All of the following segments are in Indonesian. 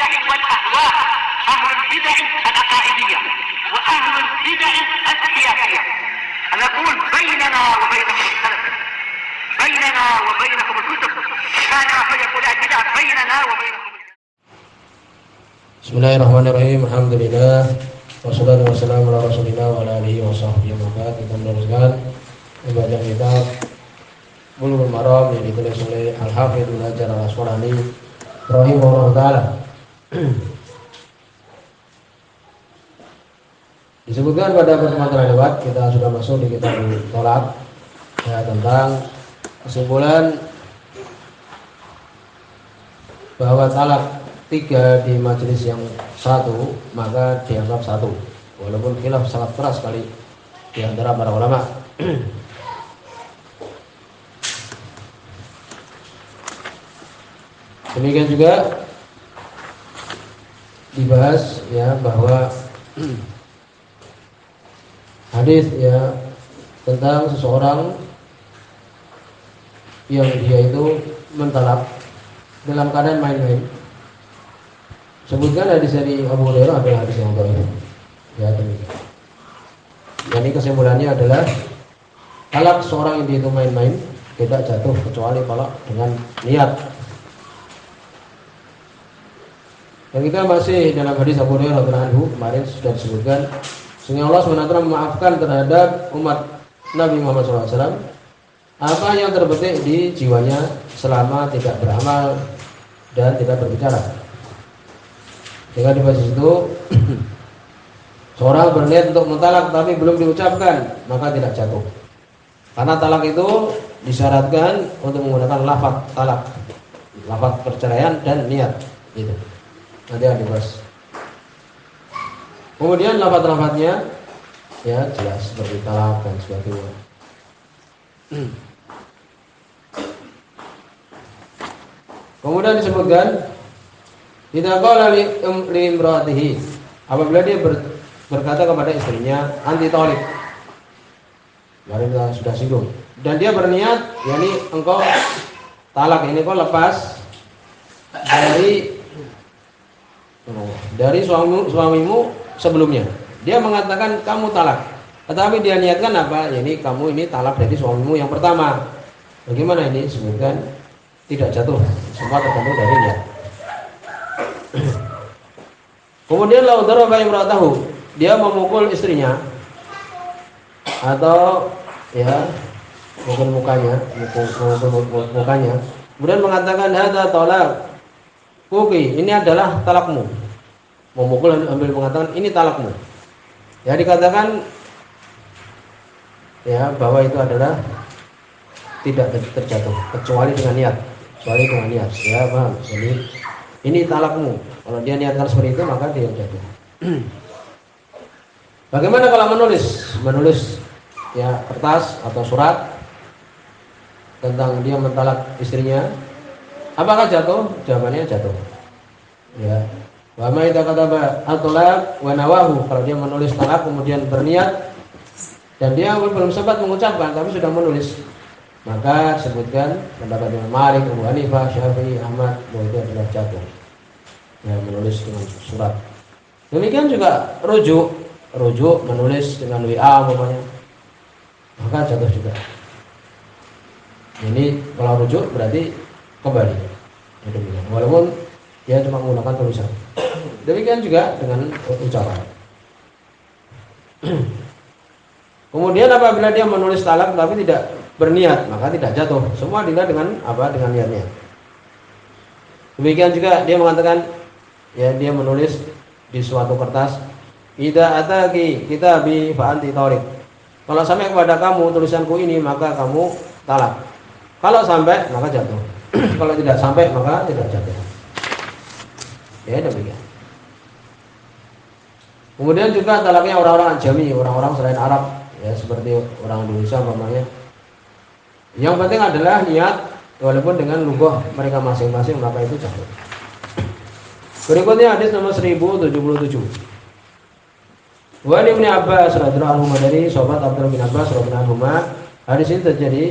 البدع والأهواء، أهل البدع العقائدية وأهل البدع السياسية. نقول بيننا وبينكم السلف، بيننا وبينكم الكتب، كان فيقول البدع بيننا وبينكم. Bismillahirrahmanirrahim. Alhamdulillah wassalatu wassalamu ala rasulillah wa ala alihi wa sahbihi wa ba'd. Kita meneruskan membaca kitab Bulughul Maram yang ditulis oleh Al-Hafidz Ibnu Hajar Al-Asqalani rahimahullah taala. Disebutkan pada pertemuan terlewat kita sudah masuk di kitab Tolak ya, tentang kesimpulan bahwa talak 3 di majelis yang satu maka dianggap satu, walaupun khilaf sangat keras sekali di antara para ulama. Demikian juga dibahas ya bahwa hadis ya tentang seseorang yang dia itu mentalak dalam keadaan main-main. Sebutkan hadis dari Abu Hurairah adalah hadis yang dhaif. Ya demikian. Jadi kesimpulannya adalah talak seorang yang dia itu main-main tidak jatuh kecuali kalau dengan niat. Dan kita masih dalam hadis Abu Hurairah radhiyallahu anhu kemarin sudah disebutkan, sehingga Allah SWT memaafkan terhadap umat Nabi Muhammad SAW apa yang terbetik di jiwanya selama tidak beramal dan tidak berbicara. Jika di basis itu seorang berniat untuk mentalak tapi belum diucapkan maka tidak jatuh. Karena talak itu disyaratkan untuk menggunakan lafaz talak, lafaz perceraian dan niat itu. Nanti akan dibahas. Kemudian lafaz-lafaznya ya jelas seperti talak dan sebagainya. Kemudian disebutkan idza qala li imraatihi, apabila dia berkata kepada istrinya anti talik. Kemarin kita sudah singgung. Dan dia berniat yakni engkau talak ini kau lepas dari suamimu sebelumnya. Dia mengatakan kamu talak, tetapi dia niatkan apa? Yani kamu ini talak dari suamimu yang pertama. Bagaimana ini? Sebutkan tidak jatuh, semua tergantung dari niat. Kemudian lau daraba imra'atahu, dia memukul istrinya atau ya mukul mukanya, mukul mukanya. Kemudian mengatakan hadza talaq. Kuki, ini adalah talakmu. Memukul ambil mengatakan ini talakmu. Ya dikatakan ya bahwa itu adalah tidak terjatuh kecuali dengan niat. Kecuali dengan niat. Ya paham. Jadi ini talakmu. Kalau dia niatkan seperti itu maka dia jatuh. Bagaimana kalau menulis ya kertas atau surat tentang dia mentalak istrinya? Apakah jatuh? Jawabannya jatuh. Ya. Wa ma idza kataba at-talaq wa nawahu, kalau dia menulis talak kemudian berniat dan dia belum sempat mengucapkan tapi sudah menulis, maka sebutkan pendapat Imam Malik, Abu Hanifah, Syafi'i, Ahmad bahwa itu adalah jatuh. Ya, menulis dengan surat. Demikian juga rujuk menulis dengan WA umpamanya, maka jatuh juga. Ini kalau rujuk berarti kembali. Demikian. Walaupun dia cuma menggunakan tulisan. Demikian juga dengan ucapan. Kemudian apabila dia menulis talak tapi tidak berniat, maka tidak jatuh. Semua dilihat dengan apa? Dengan niatnya. Demikian juga dia mengatakan ya dia menulis di suatu kertas, idza ataki kitabi fa anti tariq. Kalau sampai kepada kamu tulisanku ini maka kamu talak. Kalau sampai maka jatuh. Kalau tidak sampai maka tidak jatuh. Ya demikian. Kemudian juga talaknya orang-orang ajami, orang-orang selain Arab, ya seperti orang Indonesia umpamanya. Yang penting adalah niat, walaupun dengan lughah mereka masing-masing maka itu jatuh. Berikutnya hadis nomor 1077. Wa Ibnu Abbas radhiyallahu anhu, dari sahabat Abdullah bin Abbas radhiyallahu anhu, hadis ini terjadi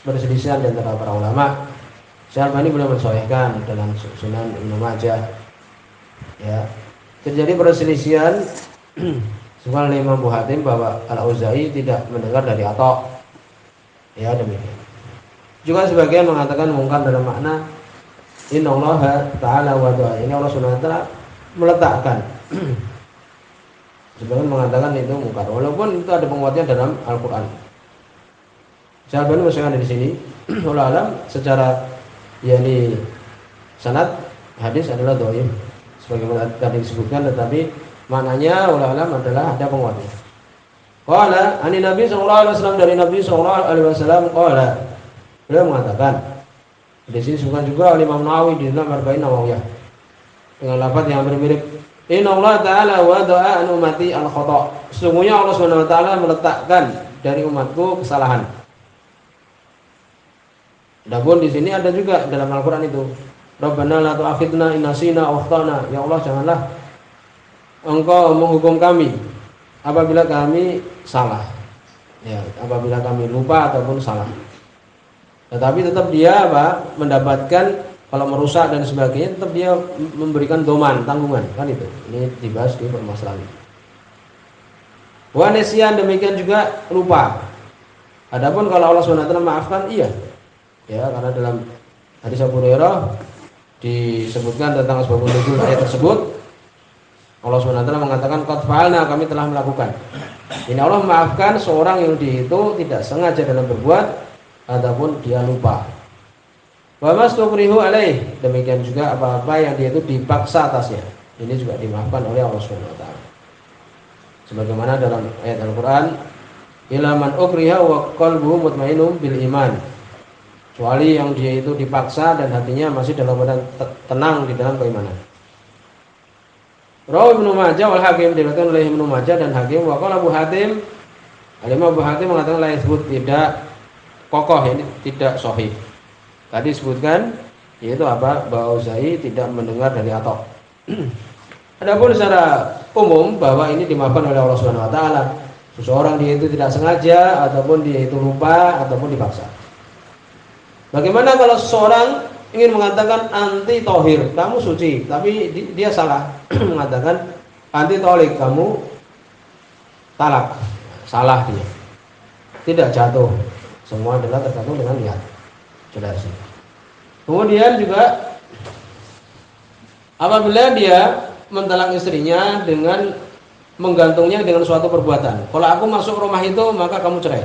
perselisihan di antara para ulama. Syalbani belum mensahihkan dalam Sunan Ibnu Majah. Ya. Terjadi perselisihan soal Imam Abu Hatim bahwa Al-Auza'i tidak mendengar dari Atha. Ya, demikian. Juga sebagian mengatakan mungkar dalam makna Innallaha ta'ala wada'a. Ini Allah Subhanahu wa taala meletakkan. Sebagian mengatakan itu mungkar. Walaupun itu ada penguatnya dalam Al-Qur'an. Syalbani masih ada di sini. Wallahu alam secara yakni sanad hadis adalah dhaif sebagaimana tadi disebutkan, tetapi maknanya wallahu alam adalah ada penguatnya. Qala ani Nabi sallallahu alaihi wasallam, dari Nabi sallallahu alaihi wasallam qala, beliau mengatakan, di sini disebutkan juga oleh Imam Nawawi di dalam Arba'in Nawawiyah dengan lafaz yang mirip. Inna Allah Ta'ala wada'a an ummati al-khata'. Sesungguhnya Allah Subhanahu wa taala meletakkan dari umatku kesalahan. Adapun di sini ada juga dalam Al-Qur'an itu, Rabbana la tu'akhidna in nasina aw akhtana. Ya Allah, janganlah Engkau menghukum kami apabila kami salah. Ya, apabila kami lupa ataupun salah. Tetapi tetap dia mendapatkan, kalau merusak dan sebagainya, tetap dia memberikan doman, tanggungan, kan itu. Ini dibahas di permasalahan. Wa nisyan, demikian juga lupa. Adapun kalau Allah SWT maafkan, iya. Ya, karena dalam hadis Abu Hurairah disebutkan tentang asbabun nuzul ayat tersebut. Allah SWT mengatakan qad fa'alna, kami telah melakukan. Ini Allah memaafkan seorang yang dia itu tidak sengaja dalam berbuat ataupun dia lupa. Wa mastukrihu alaih, demikian juga apa-apa yang dia itu dipaksa atasnya. Ini juga dimaafkan oleh Allah SWT. Sebagaimana dalam ayat Al-Qur'an, ila man ukriha wa qalbuhu mutmainnun bil iman. Kecuali yang dia itu dipaksa dan hatinya masih dalam keadaan tenang di dalam keimanan. Rawi Ibnu Majah wal Hakim, diriwayatkan oleh Ibnu Majah dan Hakim. Wa qala Abu Hatim, Al-Imam Abu Hatim mengatakan la yasbut, tidak kokoh, ini tidak sahih. Tadi disebutkan yaitu apa? Bahwa Auza'i tidak mendengar dari Atha. Adapun secara umum bahwa ini dimaafkan oleh Allah Subhanahu wa taala. Seseorang dia itu tidak sengaja ataupun dia itu lupa ataupun dipaksa. Bagaimana kalau seseorang ingin mengatakan anti tohir, kamu suci, tapi dia salah mengatakan anti tolik, kamu talak, salah dia, tidak jatuh. Semua adalah tergantung dengan niat. Jelas. Kemudian juga apabila dia mentalak istrinya dengan menggantungnya dengan suatu perbuatan. Kalau aku masuk rumah itu maka kamu cerai.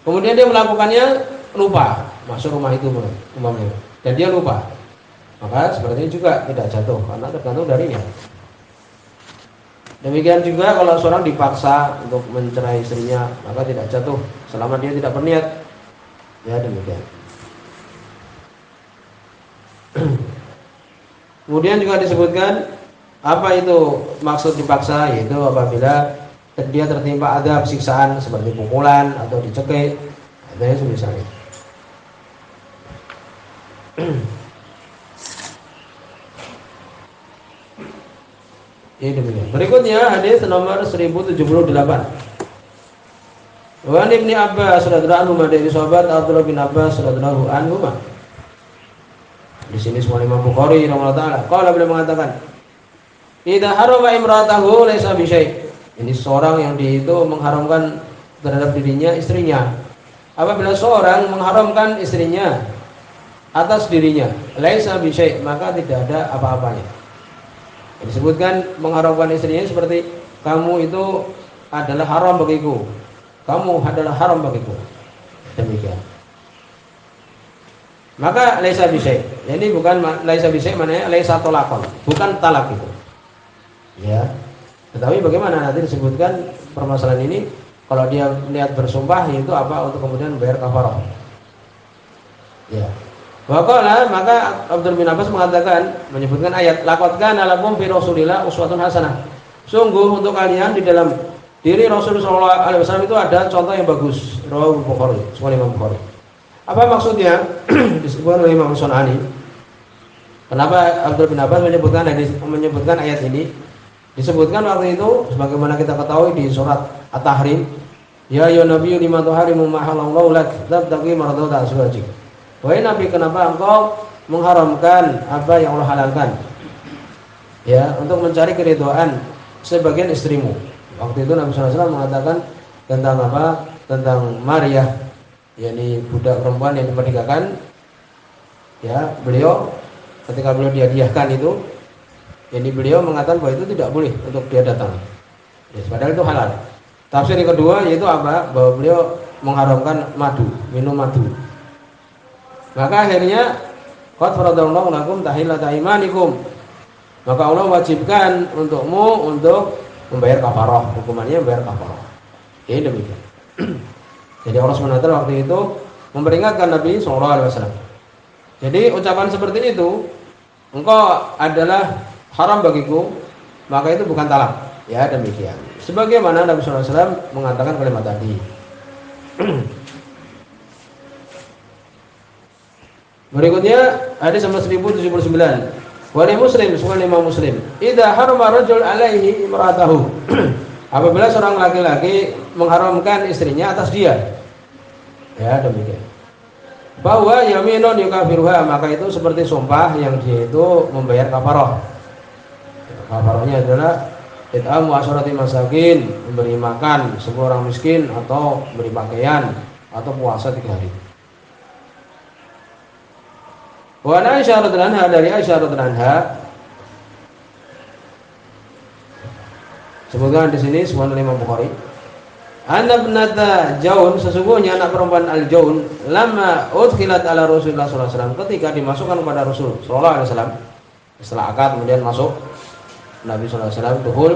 Kemudian dia melakukannya lupa, masuk rumah itu umpamanya, dan dia lupa, maka seperti ini juga tidak jatuh karena tergantung darinya. Demikian juga kalau seorang dipaksa untuk mencerai istrinya, maka tidak jatuh selama dia tidak berniat. Ya, demikian. Kemudian juga disebutkan apa itu maksud dipaksa, yaitu apabila dia tertimpa adab siksaan seperti pukulan atau dicekik, ada misalnya. Ini demikian. Berikutnya hadis nomor 1078. Wa Ibnu Abbas radhiyallahu anhu, dari sahabat Abdullah bin Abbas radhiyallahu anhu. Di sini semua Imam Bukhari rahimahullah taala. Qala, beliau mengatakan, "Idza harama imra'atahu laisa bi syai'." Ini seorang yang dia itu mengharamkan terhadap dirinya istrinya. Apabila seorang mengharamkan istrinya atas dirinya, laisa bi syai', maka tidak ada apa-apanya. Disebutkan mengharamkan istrinya seperti kamu itu adalah haram bagiku, kamu adalah haram bagiku, demikian. Maka laisa bi syai', ini bukan laisa bi syai', maknanya laisa talaqan, bukan talak itu. Ya. Tetapi bagaimana nanti disebutkan permasalahan ini, kalau dia niat bersumpah itu apa, untuk kemudian bayar kafarah. Ya. Waqala, maka Abdul bin Abbas mengatakan, menyebutkan ayat laqad kana lakum fi Rasulillah uswatun hasanah. Sungguh untuk kalian di dalam diri Rasulullah SAW itu ada contoh yang bagus. Rawahu Bukhari, semua Imam Bukhari. Apa maksudnya? Disebutkan oleh Imam Sunani. Kenapa Abdul bin Abbas menyebutkan ayat ini? Disebutkan waktu itu sebagaimana kita ketahui di surat At-Tahrim, ya ayyuhan nabiyyu lima tuharimu ma halallahu lak tabtaghi mardata azwajik. Wahai Nabi, kenapa engkau mengharamkan apa yang Allah halalkan? ya, untuk mencari keridhaan sebagian istrimu. Waktu itu Nabi SAW mengatakan tentang apa? Tentang Maryah, yakni budak perempuan yang dimerdekakan. Ya, beliau ketika beliau dihadiahkan itu, yakni beliau mengatakan bahwa itu tidak boleh untuk dia datang. Ya, padahal itu halal. Tafsir yang kedua yaitu apa? Bahwa beliau mengharamkan madu, minum madu. Maka akhirnya qad faradallahu lakum tahillata imanikum. Maka Allah wajibkan untukmu untuk membayar kafarah, hukumannya membayar kafarah. Ini demikian. Jadi Allah SWT waktu itu memperingatkan Nabi SAW. Jadi ucapan seperti itu, engkau adalah haram bagiku, maka itu bukan talak. Ya demikian. Sebagaimana Nabi SAW mengatakan kalimat tadi. Berikutnya hadis nomor 1079. Wali Muslim, semua lima Muslim. Idza harama rajul alaihi imra'atahu. Apabila seorang laki-laki mengharamkan istrinya atas dia. Ya, demikian. Bahwa yaminun yukafiruha, maka itu seperti sumpah yang dia itu membayar kafarah. Kafarahnya adalah it'amu asharati masakin, memberi makan 10 orang miskin atau memberi pakaian atau puasa 3 hari. Wa Aisyah radhiyallahu anha, dari Aisyah radhiyallahu anha sebutkan di sini subhanallah Imam Bukhari. Anak ibnata Jaun, sesungguhnya anak perempuan Al-Jaun, lama udkhilat ala Rasulullah sallallahu alaihi wasallam, ketika dimasukkan kepada Rasul sallallahu alaihi wasallam, setelah akad kemudian masuk Nabi sallallahu alaihi wasallam dukhul.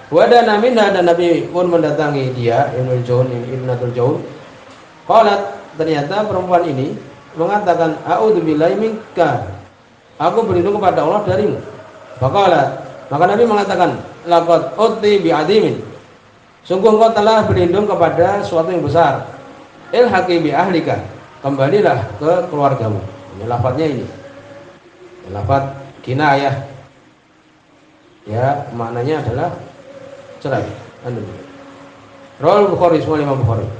Wadana minha, dan Nabi pun mendatangi dia, Ibnul Jaun, Ibnatul Jaun. Qalat, ternyata perempuan ini mengatakan a'udzubillahi minka, aku berlindung kepada Allah darimu. Faqala, maka Nabi mengatakan laqad uti bi'adimin, sungguh engkau telah berlindung kepada suatu yang besar. Ilhaqi bi ahlika, kembalilah ke keluargamu. Ini lafadznya ini. Lafadz kinayah. Ya, maknanya adalah cerai. Rawal Bukhari, semua Imam Bukhari.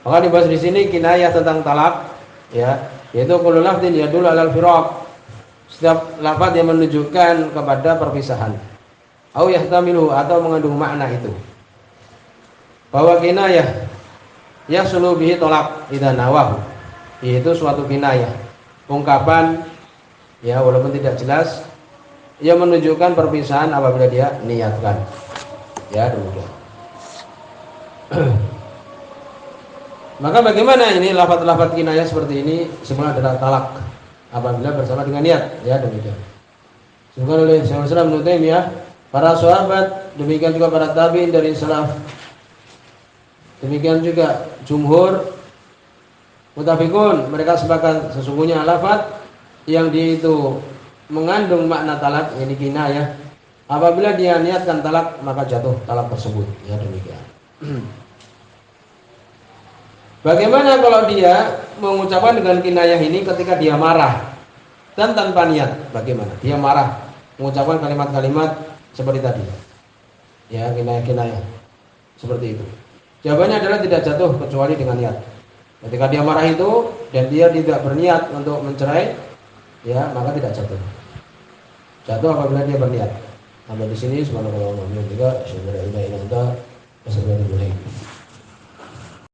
Maka dibahas di sini kinayah tentang talak. Ya, yaitu kullu lafdin yadullu alal firaq, setiap lafaz yang menunjukkan kepada perpisahan, au yahtamilu, atau mengandung makna itu. Bahwa kinayah yahsulu bihi tolak idza nawahu, yaitu suatu kinayah, ungkapan ya walaupun tidak jelas yang menunjukkan perpisahan apabila dia niatkan. Ya, demikian. Maka bagaimana ini lafaz-lafaz kinayah seperti ini semua adalah talak apabila bersama dengan niat, ya demikian. Disebutkan oleh Syaikhul Islam Ibnu Taimiyah, para sahabat, demikian juga para tabi'in dari salaf, demikian juga jumhur mutafiqun, mereka sepakat sesungguhnya lafaz yang dia itu mengandung makna talak, yakni kinayah, apabila dia niatkan talak maka jatuh talak tersebut, ya demikian. Bagaimana kalau dia mengucapkan dengan kinayah ini ketika dia marah dan tanpa niat? Bagaimana? Dia marah, mengucapkan kalimat-kalimat seperti tadi. Ya, kinayah-kinayah seperti itu. Jawabannya adalah tidak jatuh kecuali dengan niat. Ketika dia marah itu dan dia tidak berniat untuk mencerai, ya maka tidak jatuh. Jatuh apabila dia berniat. Sampai di sini subhanallah wa bihamdihi, asyhadu an la ilaha illa anta, astaghfiruka wa atubu ilaik.